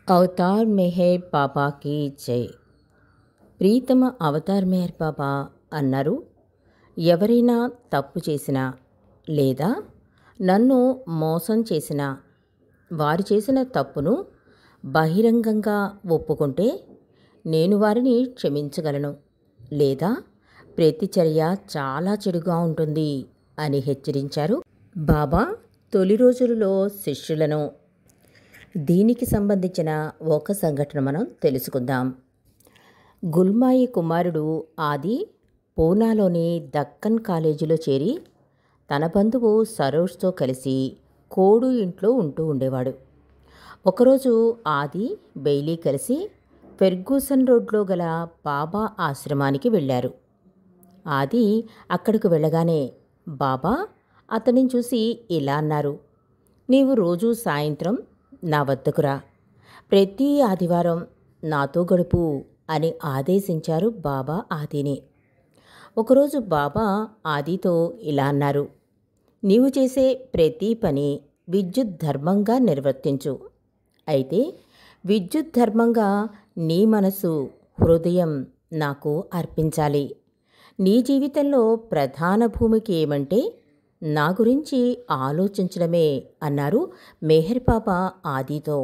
Avatar Meher బాబాకి జై. ప్రీతమ అవతార్ మెహర్ బాబా అన్నారు, ఎవరైనా తప్పు చేసినా లేదా నన్ను మోసం చేసినా వారు చేసిన తప్పును బహిరంగంగా ఒప్పుకుంటే నేను వారిని క్షమించగలను, లేదా ప్రతిచర్య చాలా చెడుగా ఉంటుంది అని హెచ్చరించారు. బాబా తొలి రోజులలో శిష్యులను దీనికి సంబంధించిన ఒక సంఘటన మనం తెలుసుకుందాం. గుల్మాయి కుమారుడు ఆది పూనాలోని దక్కన్ కాలేజీలో చేరి తన బంధువు సరోజ్తో కలిసి కోడు ఇంట్లో ఉంటూ ఉండేవాడు. ఒకరోజు ఆది బెయిలీ కలిసి ఫెర్గూసన్ రోడ్లో గల బాబా ఆశ్రమానికి వెళ్ళారు. ఆది అక్కడికి వెళ్ళగానే బాబా అతనిని చూసి ఇలా అన్నారు, నీవు రోజు సాయంత్రం నా వద్దకు రా, ప్రతి ఆదివారం నాతో గడుపు అని ఆదేశించారు బాబా ఆదిని. ఒకరోజు బాబా ఆదితో ఇలా అన్నారు, నీవు చేసే ప్రతి పని విద్యుత్ ధర్మంగా నిర్వర్తించు. అయితే విద్యుత్ ధర్మంగా నీ మనసు, హృదయం నాకు అర్పించాలి. నీ జీవితంలో ప్రధాన భూమికి ఏమంటే నా గురించి ఆలోచించడమే అన్నారు మెహర్ బాబా ఆదితో.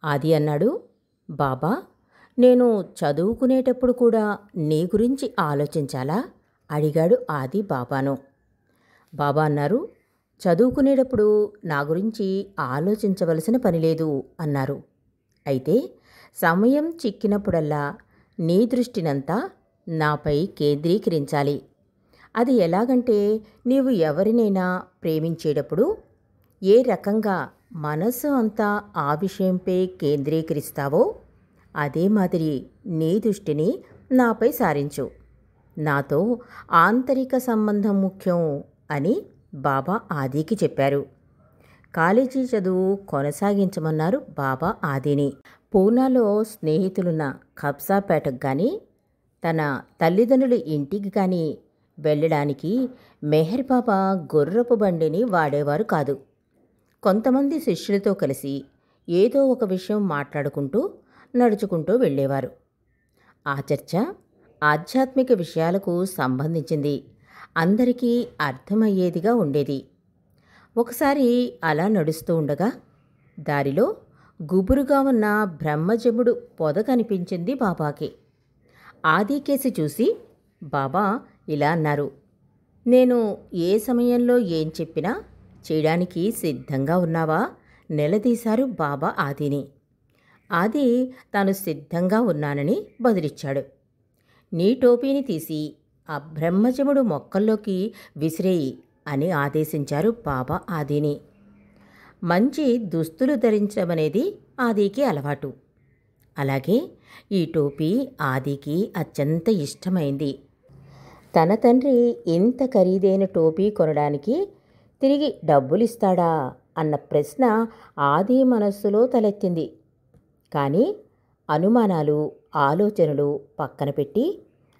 ఆది అన్నాడు, బాబా నేను చదువుకునేటప్పుడు కూడా నీ గురించి ఆలోచించాలా అడిగాడు ఆది బాబాను. బాబా అన్నారు, చదువుకునేటప్పుడు నా గురించి ఆలోచించవలసిన పని లేదు అన్నారు. అయితే సమయం చిక్కినప్పుడల్లా నీ దృష్టినంతా నాపై కేంద్రీకరించాలి. అది ఎలాగంటే నీవు ఎవరినైనా ప్రేమించేటప్పుడు ఏ రకంగా మనసు అంతా ఆ విషయంపై కేంద్రీకరిస్తావో అదే మాదిరి నీ దృష్టిని నాపై సారించు. నాతో ఆంతరిక సంబంధం ముఖ్యం అని బాబా ఆదికి చెప్పారు. కాలేజీ చదువు కొనసాగించమన్నారు బాబా ఆదిని. పూనాలో స్నేహితులున్న ఖబ్సాపేటకు కానీ తన తల్లిదండ్రుల ఇంటికి కానీ వెళ్ళడానికి మెహర్ బాబా గుర్రపు బండిని వాడేవారు కాదు. కొంతమంది శిష్యులతో కలిసి ఏదో ఒక విషయం మాట్లాడుకుంటూ నడుచుకుంటూ వెళ్ళేవారు. ఆ చర్చ ఆధ్యాత్మిక విషయాలకు సంబంధించింది, అందరికీ అర్థమయ్యేదిగా ఉండేది. ఒకసారి అలా నడుస్తూ ఉండగా దారిలో గుబురుగా ఉన్న బ్రహ్మజముడు పొద కనిపించింది బాబాకి. ఆదికేసి చూసి బాబా ఇలా అన్నారు, నేను ఏ సమయంలో ఏం చెప్పినా చేయడానికి సిద్ధంగా ఉన్నావా నిలదీశారు బాబా ఆదిని. ఆది తాను సిద్ధంగా ఉన్నానని బదులిచ్చాడు. నీ టోపీని తీసి ఆ బ్రహ్మజముడు మొక్కల్లోకి విసిరేయి అని ఆదేశించారు బాబా ఆదిని. మంచి దుస్తులు ధరించడమనేది ఆదికి అలవాటు. అలాగే ఈ టోపీ ఆదికి అత్యంత ఇష్టమైంది. తన తండ్రి ఇంత ఖరీదైన టోపీ కొనడానికి తిరిగి డబ్బులిస్తాడా అన్న ప్రశ్న ఆది మనస్సులో తలెత్తింది. కానీ అనుమానాలు, ఆలోచనలు పక్కన పెట్టి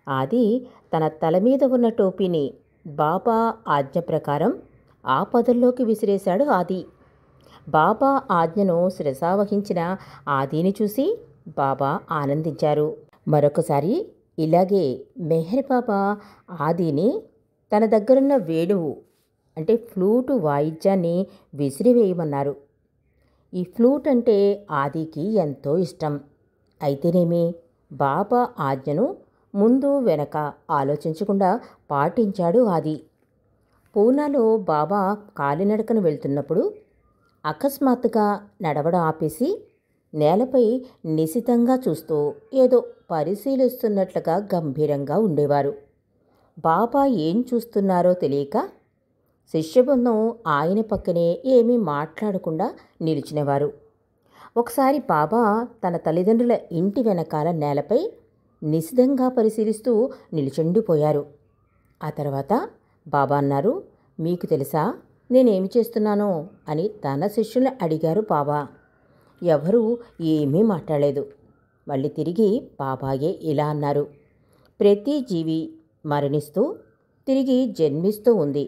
ఆది తన తల మీద ఉన్న టోపీని బాబా ఆజ్ఞ ప్రకారం ఆ పొదల్లోకి విసిరేశాడు ఆది. బాబా ఆజ్ఞను శిరసావహించిన ఆదిని చూసి బాబా ఆనందించారు. మరొకసారి ఇలాగే మెహర్ బాబా ఆదిని తన దగ్గరున్న వేణువు అంటే ఫ్లూటు వాయిద్యాన్ని విసిరివేయమన్నారు. ఈ ఫ్లూట్ అంటే ఆదికి ఎంతో ఇష్టం. అయితేనేమి బాబా ఆజ్ఞను ముందు వెనక ఆలోచించకుండా పాటించాడు ఆది. పూనాలో బాబా కాలినడకను వెళ్తున్నప్పుడు అకస్మాత్తుగా నడవడం ఆపేసి నేలపై నిశితంగా చూస్తూ ఏదో పరిశీలిస్తున్నట్లుగా గంభీరంగా ఉండేవారు. బాబా ఏం చూస్తున్నారో తెలియక శిష్యబృందం ఆయన పక్కనే ఏమీ మాట్లాడకుండా నిలిచినవారు. ఒకసారి బాబా తన తల్లిదండ్రుల ఇంటి వెనకాల నేలపై నిశితంగా పరిశీలిస్తూ నిలుచుండిపోయారు. ఆ తర్వాత బాబా అన్నారు, మీకు తెలుసా నేనేమి చేస్తున్నానో అని తన శిష్యులను అడిగారు బాబా. ఎవరూ ఏమీ మాట్లాడలేదు. మళ్ళీ తిరిగి బాబాయే ఇలా అన్నారు, ప్రతి జీవి మరణిస్తూ తిరిగి జన్మిస్తూ ఉంది.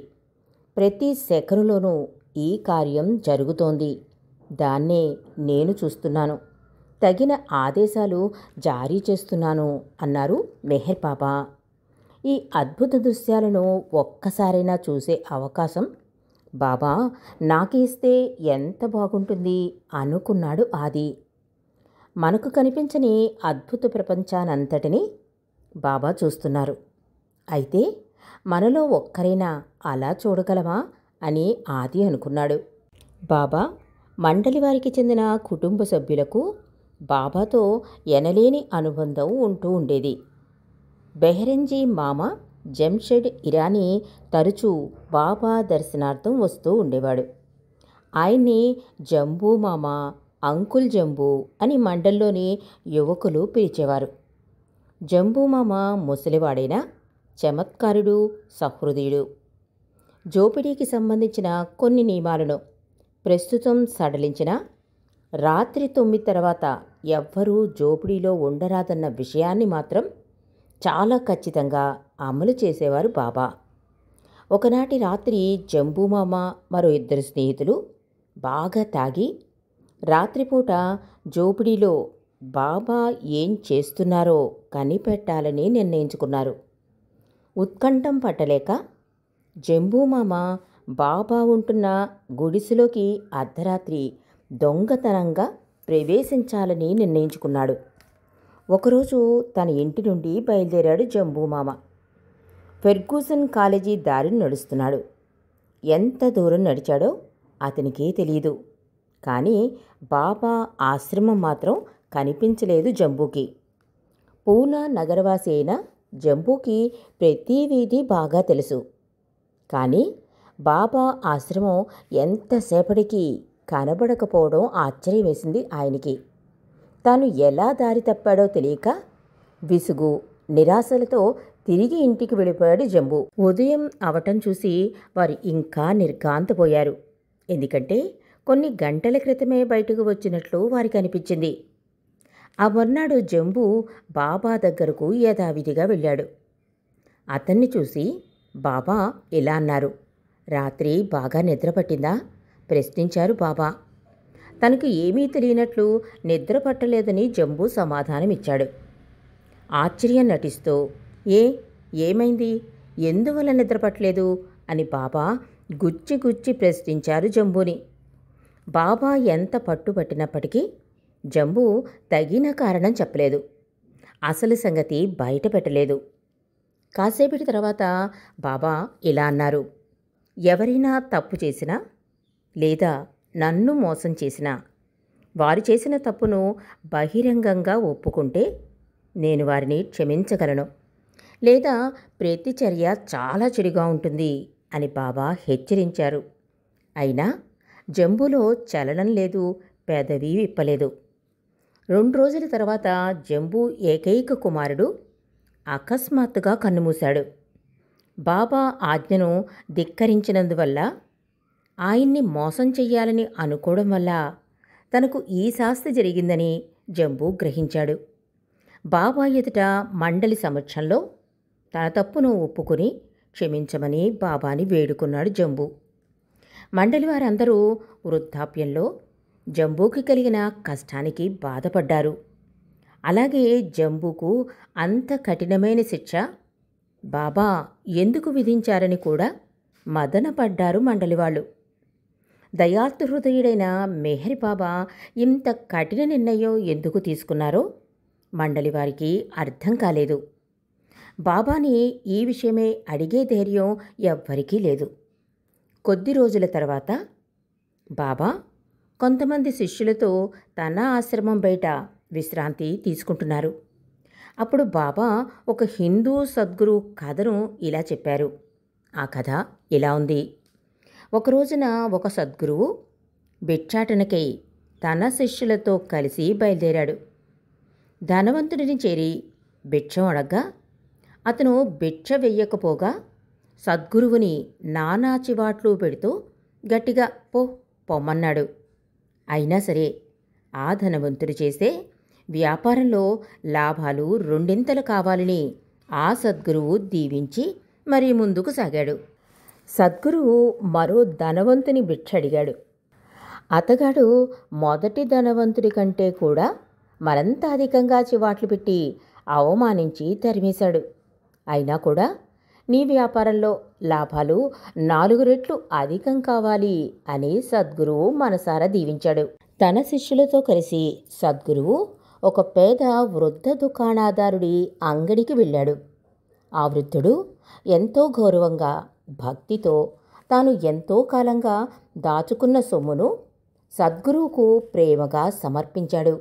ప్రతి సెకనులోనూ ఈ కార్యం జరుగుతోంది. దాన్నే నేను చూస్తున్నాను. తగిన ఆదేశాలు జారీ చేస్తున్నాను అన్నారు మెహర్ బాబా. ఈ అద్భుత దృశ్యాలను ఒక్కసారైనా చూసే అవకాశం బాబా నాకు ఇస్తే ఎంత బాగుంటుంది అనుకున్నాడు ఆది. మనకు కనిపించని అద్భుత ప్రపంచానంతటినీ బాబా చూస్తున్నారు. అయితే మనలో ఒక్కరైనా అలా చూడగలమా అని ఆది అనుకున్నాడు. బాబా మండలి వారికి చెందిన కుటుంబ సభ్యులకు బాబాతో ఎనలేని అనుబంధం ఉంటూ ఉండేది. బెహ్రెంజీ మామ జంషెడ్ ఇరానీ తరచూ బాబా దర్శనార్థం వస్తూ ఉండేవాడు. ఆయన్ని జంబూ మామ, అంకుల్ జంబూ అని మండల్లోని యువకులు పిలిచేవారు. జంబూ మామ ముసలివాడైన చమత్కారుడు, సహృదయుడు. జోపిడీకి సంబంధించిన కొన్ని నియమాలను ప్రస్తుతం సడలించిన రాత్రి 9 తర్వాత ఎవ్వరూ జోపిడీలో ఉండరాదన్న విషయాన్ని మాత్రం చాలా ఖచ్చితంగా అమలు చేసేవారు బాబా. ఒకనాటి రాత్రి జంబూమామ మరో 2 స్నేహితులు బాగా తాగి రాత్రిపూట జోపిడీలో బాబా ఏం చేస్తున్నారో కనిపెట్టాలని నిర్ణయించుకున్నారు. ఉత్కంఠం పట్టలేక జంబూమామ బాబా ఉంటున్న గుడిసెలోకి అర్ధరాత్రి దొంగతనంగా ప్రవేశించాలని నిర్ణయించుకున్నాడు. ఒకరోజు తన ఇంటి నుండి బయలుదేరాడు జంబూమామ. ఫెర్గూసన్ కాలేజీ దారిని నడుస్తున్నాడు. ఎంత దూరం నడిచాడో అతనికే తెలియదు. కానీ బాబా ఆశ్రమం మాత్రం కనిపించలేదు జంబూకి. పూనా నగరవాసి అయిన జంబూకి ప్రతి వీధి బాగా తెలుసు. కానీ బాబా ఆశ్రమం ఎంతసేపటికి కనబడకపోవడం ఆశ్చర్యం వేసింది ఆయనకి. తాను ఎలా దారి తప్పాడో తెలియక విసుగు, నిరాశలతో తిరిగి ఇంటికి వెళ్ళిపోయాడు జంబూ. ఉదయం అవటం చూసి వారు ఇంకా నిర్ఘాంతపోయారు. ఎందుకంటే కొన్ని గంటల క్రితమే బయటకు వచ్చినట్లు వారికి అనిపించింది. ఆ మర్నాడు జంబూ బాబా దగ్గరకు యథావిధిగా వెళ్ళాడు. అతన్ని చూసి బాబా ఇలా అన్నారు. రాత్రి బాగా నిద్రపట్టిందా? ప్రశ్నించారు బాబా. తనకు ఏమీ తెలియనట్లు నిద్ర పట్టలేదని జంబూ సమాధానమిచ్చాడు. ఆశ్చర్యం నటిస్తూ ఏమైంది, ఎందువల్ల నిద్రపట్టలేదు అని బాబా గుచ్చి గుచ్చి ప్రశ్నించారు జంబూని. బాబా ఎంత పట్టుపట్టినప్పటికీ జంబూ తగిన కారణం చెప్పలేదు. అసలు సంగతి బయట పెట్టలేదు. కాసేపటి తర్వాత బాబా ఇలా అన్నారు. ఎవరైనా తప్పు చేసినా లేదా నన్ను మోసం చేసినా వారు చేసిన తప్పును బహిరంగంగా ఒప్పుకుంటే నేను వారిని క్షమించగలను, లేదా ప్రతిచర్య చాలా చెడుగా ఉంటుంది అని బాబా హెచ్చరించారు. అయినా జంబూలో చలనం లేదు, పెదవి విప్పలేదు. 2 రోజుల తర్వాత జంబూ ఏకైక కుమారుడు అకస్మాత్తుగా కన్నుమూశాడు. బాబా ఆజ్ఞను ధిక్కరించినందువల్ల, ఆయన్ని మోసం చెయ్యాలని అనుకోవడం వల్ల తనకు ఈ శాస్తి జరిగిందని జంబూ గ్రహించాడు. బాబా ఎదుట మండలి సమక్షంలో తన తప్పును ఒప్పుకొని క్షమించమని బాబాని వేడుకున్నాడు జంబూ. మండలి వారందరూ వృద్ధాప్యంలో జంబూకి కలిగిన కష్టానికి బాధపడ్డారు. అలాగే జంబూకు అంత కఠినమైన శిక్ష బాబా ఎందుకు విధించారని కూడా మదనపడ్డారు మండలివాళ్ళు. దయార్త హృదయుడైన మెహర్ బాబా ఇంత కఠిన నిర్ణయం ఎందుకు తీసుకున్నారో మండలివారికి అర్థం కాలేదు. బాబాని ఈ విషయమే అడిగే ధైర్యం ఎవ్వరికీ లేదు. కొద్ది రోజుల తర్వాత బాబా కొంతమంది శిష్యులతో తన ఆశ్రమం బయట విశ్రాంతి తీసుకుంటున్నారు. అప్పుడు బాబా ఒక హిందూ సద్గురు కథను ఇలా చెప్పారు. ఆ కథ ఇలా ఉంది. ఒక రోజున ఒక సద్గురువు భిక్షాటనకై తన శిష్యులతో కలిసి బయలుదేరాడు. ధనవంతుడిని చేరి భిక్షం అడగ్గా అతను భిక్ష వెయ్యకపోగా సద్గురువుని నానా చివాట్లు పెడుతూ గట్టిగా పొమ్మన్నాడు. అయినా సరే ఆ ధనవంతుడు చేసే వ్యాపారంలో లాభాలు 2 కావాలని ఆ సద్గురువు దీవించి మరీ ముందుకు సాగాడు. సద్గురువు మరో ధనవంతుని భిక్ష అడిగాడు. అతగాడు మొదటి ధనవంతుడి కంటే కూడా మరింత అధికంగా చివాట్లు పెట్టి అవమానించి తరిమేశాడు. అయినా కూడా నీ వ్యాపారంలో లాభాలు 4 రెట్లు అధికం కావాలి అని సద్గురువు మనసారా దీవించాడు. తన శిష్యులతో కలిసి సద్గురువు ఒక పేద వృద్ధ దుకాణదారుడి అంగడికి వెళ్ళాడు. ఆ వృద్ధుడు ఎంతో గౌరవంగా, భక్తితో తాను ఎంతో కాలంగా దాచుకున్న సొమ్మును సద్గురువుకు ప్రేమగా సమర్పించాడు.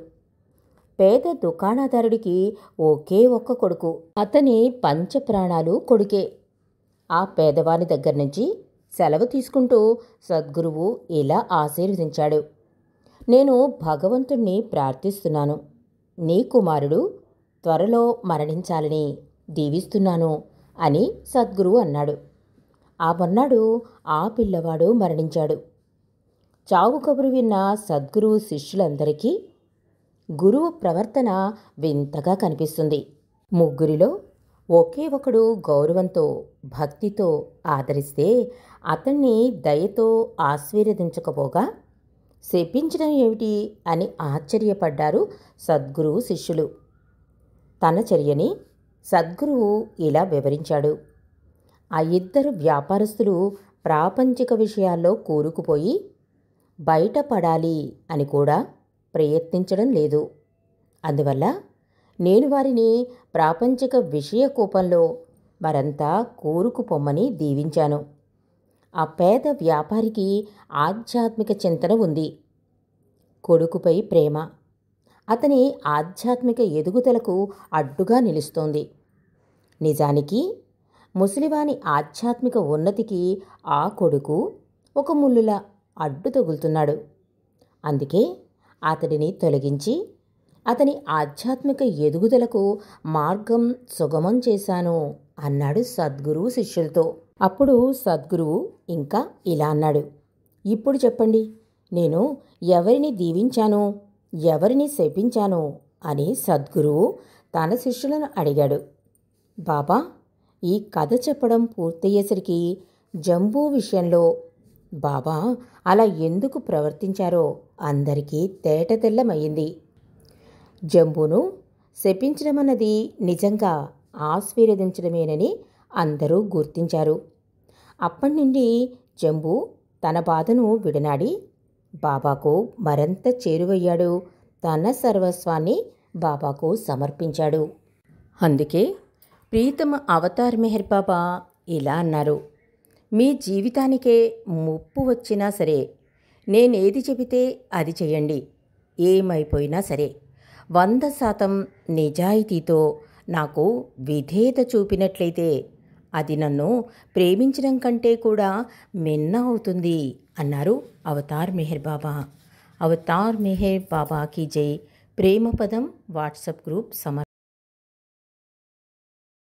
పేద దుకాణదారుడికి ఒకే ఒక్క కొడుకు. అతని పంచప్రాణాలు కొడుకే. ఆ పేదవాని దగ్గర నుంచి సెలవు తీసుకుంటూ సద్గురువు ఇలా ఆశీర్వదించాడు. నేను భగవంతుణ్ణి ప్రార్థిస్తున్నాను. నీ కుమారుడు త్వరలో మరణించాలని దీవిస్తున్నాను అని సద్గురువు అన్నాడు. ఆ మర్నాడు ఆ పిల్లవాడు మరణించాడు. చావు కబురు విన్న సద్గురువు శిష్యులందరికీ గురువు ప్రవర్తన వింతగా కనిపిస్తుంది. ముగ్గురిలో ఒకే ఒకడు గౌరవంతో, భక్తితో ఆదరిస్తే అతన్ని దయతో ఆశీర్వదించకపోగా శపించడం ఏమిటి అని ఆశ్చర్యపడ్డారు సద్గురువు శిష్యులు. తన చర్యని సద్గురువు ఇలా వివరించాడు. ఆ ఇద్దరు వ్యాపారస్తులు ప్రాపంచిక విషయాల్లో కూరుకుపోయి బయటపడాలి అని కూడా ప్రయత్నించడం లేదు. అందువల్ల నేను వారిని ప్రాపంచిక విషయ కోపంలో మరంతా కూరుకుపోమ్మని దీవించాను. ఆ పేద వ్యాపారికి ఆధ్యాత్మిక చింతన ఉంది. కొడుకుపై ప్రేమ అతని ఆధ్యాత్మిక ఎదుగుదలకు అడ్డుగా నిలుస్తోంది. నిజానికి ముసలివాని ఆధ్యాత్మిక ఉన్నతికి ఆ కొడుకు ఒక ముల్లులా అడ్డు తగులుతున్నాడు. అందుకే అతడిని తొలగించి అతని ఆధ్యాత్మిక ఎదుగుదలకు మార్గం సుగమం చేశాను అన్నాడు సద్గురువు శిష్యులతో. అప్పుడు సద్గురువు ఇంకా ఇలా అన్నాడు. ఇప్పుడు చెప్పండి, నేను ఎవరిని దీవించాను, ఎవరిని శపించాను అని సద్గురువు తన శిష్యులను అడిగాడు. బాబా ఈ కథ చెప్పడం పూర్తయ్యేసరికి జంబూ విషయంలో బాబా అలా ఎందుకు ప్రవర్తించారో అందరికీ తేటతెల్లమయ్యింది. జంబూను శపించడమన్నది నిజంగా ఆశీర్వదించడమేనని అందరూ గుర్తించారు. అప్పటి నుండి జంబూ తన బాధను విడనాడి బాబాకు మరింత చేరువయ్యాడు. తన సర్వస్వాన్ని బాబాకు సమర్పించాడు. అందుకే ప్రీతమ అవతార్ మెహర్ బాబా ఇలా అన్నారు. మీ జీవితానికే ముప్పు వచ్చినా సరే నేనేది చెబితే అది చెయ్యండి. ఏమైపోయినా సరే 100% నిజాయితీతో నాకు విధేయత చూపినట్లయితే అది నన్ను ప్రేమించడం కంటే కూడా మిన్న అవుతుంది అన్నారు అవతార్ మెహర్ బాబా. అవతార్ మెహర్ బాబాకి జై. ప్రేమ పదం వాట్సాప్ గ్రూప్